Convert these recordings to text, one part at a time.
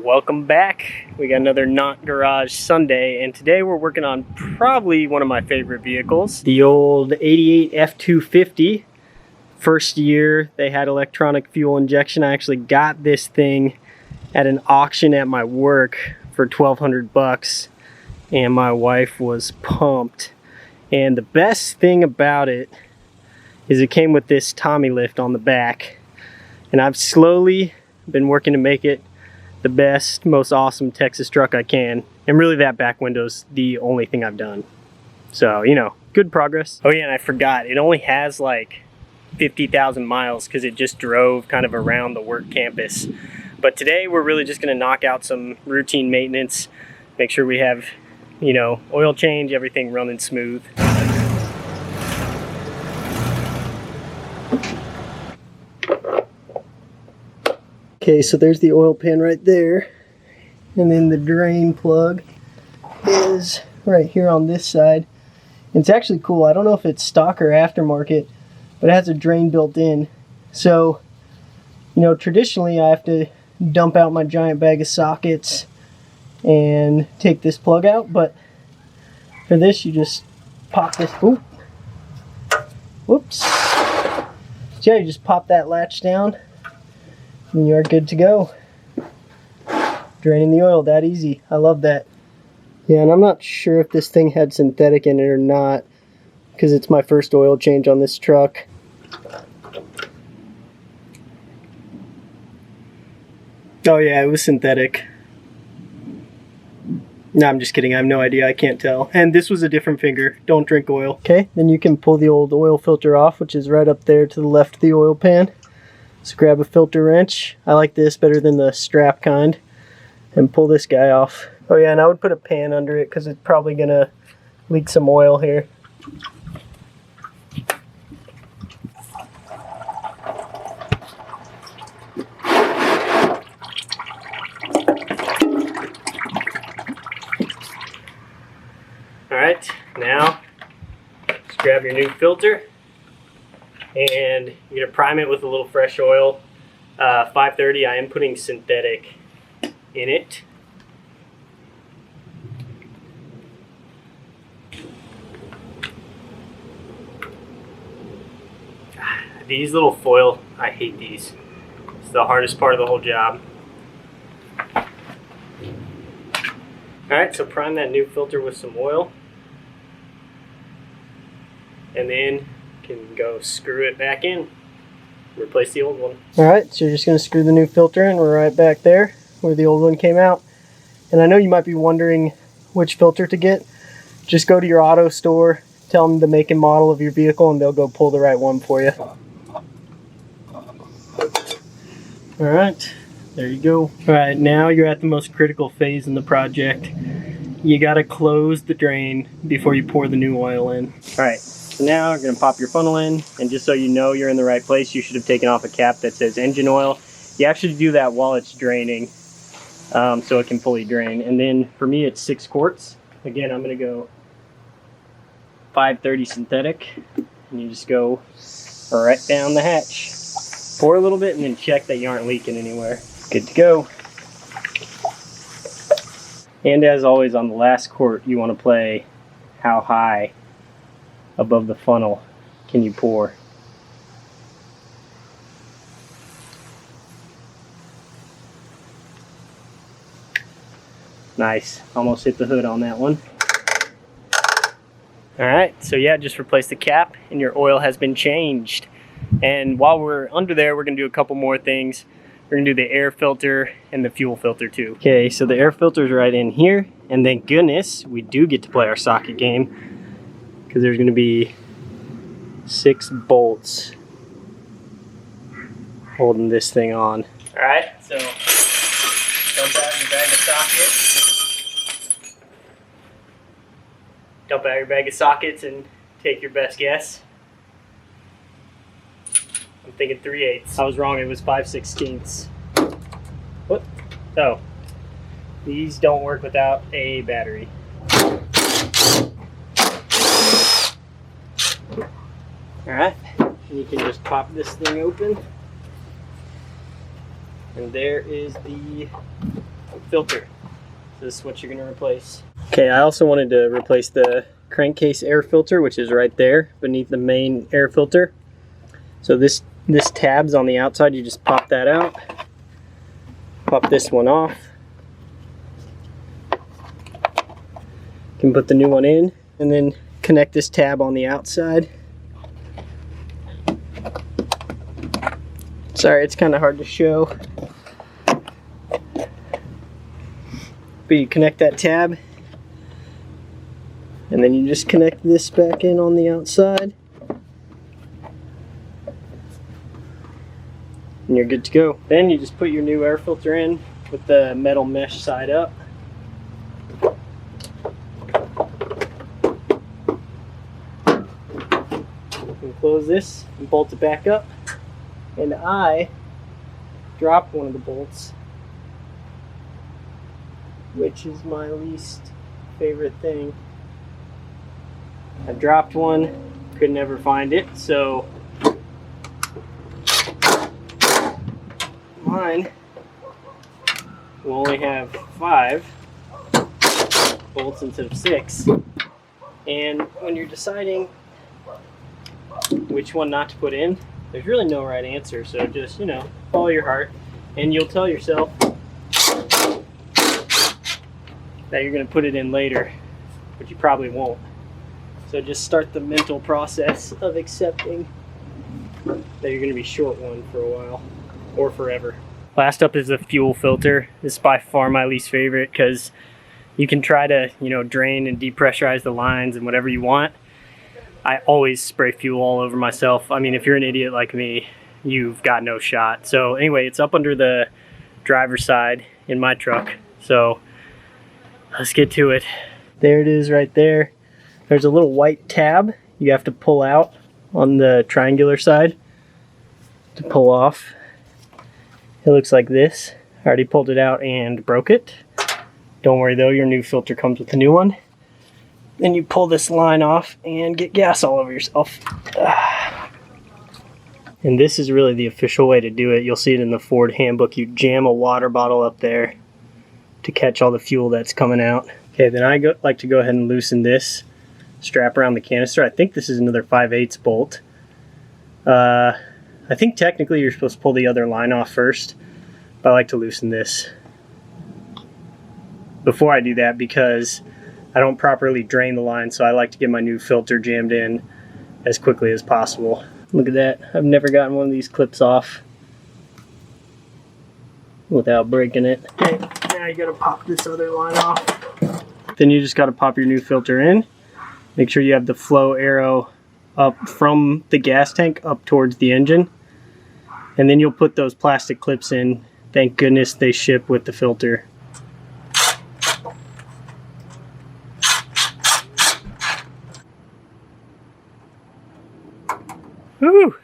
Welcome back. We got another Not Garage Sunday, and today we're working on probably one of my favorite vehicles, the old 88 F-250. First year they had electronic fuel injection. I actually got this thing at an auction at my work for 1,200 bucks, and my wife was pumped. And the best thing about it is it came with this Tommy lift on the back, and I've slowly been working to make it the best, most awesome Texas truck I can. And really that back window's the only thing I've done. So, you know, good progress. Oh yeah, and I forgot, it only has like 50,000 miles because it just drove kind of around the work campus. But today we're really just gonna knock out some routine maintenance, make sure we have, you know, oil change, everything running smooth. Okay, so there's the oil pan right there, and then the drain plug is right here on this side. And it's actually cool. I don't know if it's stock or aftermarket, but it has a drain built in. So, you know, traditionally I have to dump out my giant bag of sockets and take this plug out, but for this you just pop this, ooh, whoops. So yeah, you just pop that latch down and you are good to go. Draining the oil that easy. I love that. Yeah, and I'm not sure if this thing had synthetic in it or not, because it's my first oil change on this truck. Oh yeah, it was synthetic. No, I'm just kidding. I have no idea. I can't tell. And this was a different finger. Don't drink oil. Okay, then you can pull the old oil filter off, which is right up there to the left of the oil pan. So grab a filter wrench. I like this better than the strap kind. And pull this guy off. Oh yeah, and I would put a pan under it because it's probably gonna leak some oil here. Alright, now just grab your new filter. And you're going to prime it with a little fresh oil. 530, I am putting synthetic in it. These little foil, I hate these. It's the hardest part of the whole job. Alright, so prime that new filter with some oil. And then can go screw it back in, replace the old one. Alright, so you're just going to screw the new filter in. We're right back there where the old one came out. And I know you might be wondering which filter to get. Just go to your auto store, tell them the make and model of your vehicle, and they'll go pull the right one for you. Alright, there you go. Alright, now you're at the most critical phase in the project. You got to close the drain before you pour the new oil in. Alright. So now you're going to pop your funnel in, and just so you know you're in the right place, you should have taken off a cap that says engine oil. You actually do that while it's draining, so it can fully drain. And then for me it's 6 quarts. Again, I'm going to go 530 synthetic, and you just go right down the hatch. Pour a little bit and then check that you aren't leaking anywhere. Good to go. And as always on the last quart, you want to play how high above the funnel can you pour. Nice, almost hit the hood on that one. Alright, so yeah, just replace the cap and your oil has been changed. And while we're under there, we're going to do a couple more things. We're going to do the air filter and the fuel filter too. Okay, so the air filter is right in here, and thank goodness we do get to play our socket game, because there's going to be 6 bolts holding this thing on. Alright, so dump out your bag of sockets. Dump out your bag of sockets and take your best guess. I'm thinking 3/8. I was wrong, it was 5/16. What? Oh. These don't work without a battery. Alright, and you can just pop this thing open. And there is the filter. So this is what you're going to replace. Okay, I also wanted to replace the crankcase air filter, which is right there beneath the main air filter. So this tab's on the outside. You just pop that out. Pop this one off. You can put the new one in and then connect this tab on the outside. Sorry, it's kind of hard to show. But you connect that tab and then you just connect this back in on the outside and you're good to go. Then you just put your new air filter in with the metal mesh side up. And close this and bolt it back up. And I dropped one of the bolts, which is my least favorite thing. I dropped one, could never find it, so mine will only have 5 bolts instead of 6. And when you're deciding which one not to put in, there's really no right answer, so just, you know, follow your heart, and you'll tell yourself that you're going to put it in later, but you probably won't. So just start the mental process of accepting that you're going to be short one for a while, or forever. Last up is the fuel filter. This is by far my least favorite because you can try to, you know, drain and depressurize the lines and whatever you want. I always spray fuel all over myself. I mean, if you're an idiot like me, you've got no shot. So anyway, it's up under the driver's side in my truck. So let's get to it. There it is right there. There's a little white tab you have to pull out on the triangular side to pull off. It looks like this. I already pulled it out and broke it. Don't worry though, your new filter comes with a new one. Then you pull this line off and get gas all over yourself. And this is really the official way to do it. You'll see it in the Ford handbook. You jam a water bottle up there to catch all the fuel that's coming out. Okay, then I like to go ahead and loosen this strap around the canister. I think this is another 5/8 bolt. I think technically you're supposed to pull the other line off first, but I like to loosen this before I do that because I don't properly drain the line, so I like to get my new filter jammed in as quickly as possible. Look at that. I've never gotten one of these clips off without breaking it. Okay, now you gotta pop this other line off. Then you just gotta pop your new filter in. Make sure you have the flow arrow up from the gas tank up towards the engine. And then you'll put those plastic clips in. Thank goodness they ship with the filter. Whew.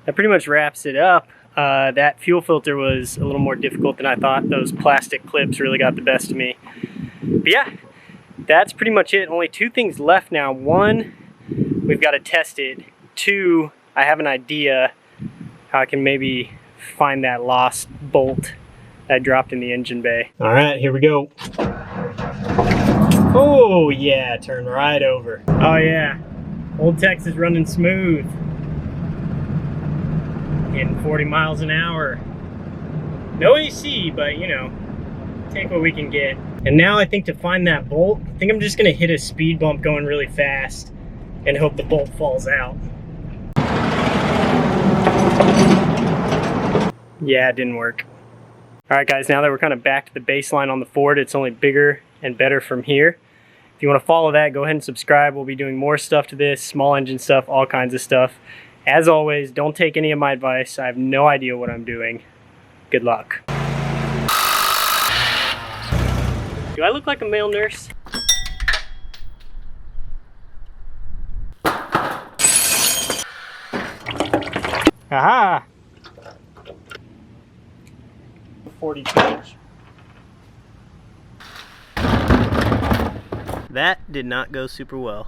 That pretty much wraps it up. That fuel filter was a little more difficult than I thought. Those plastic clips really got the best of me. But yeah, that's pretty much it. Only 2 things left now. 1, we've got to test it. 2, I have an idea how I can maybe find that lost bolt that I dropped in the engine bay. All right, here we go. Oh yeah, turn right over. Oh yeah, Old Tex is running smooth. Getting 40 miles an hour. No AC, but you know, take what we can get. And now I think to find that bolt, I think I'm just gonna hit a speed bump going really fast and hope the bolt falls out. Yeah, it didn't work. All right guys, now that we're kind of back to the baseline on the Ford, it's only bigger and better from here. If you want to follow that, go ahead and subscribe. We'll be doing more stuff to this, small engine stuff, all kinds of stuff. As always, don't take any of my advice. I have no idea what I'm doing. Good luck. Do I look like a male nurse? Aha! 42-inch. That did not go super well.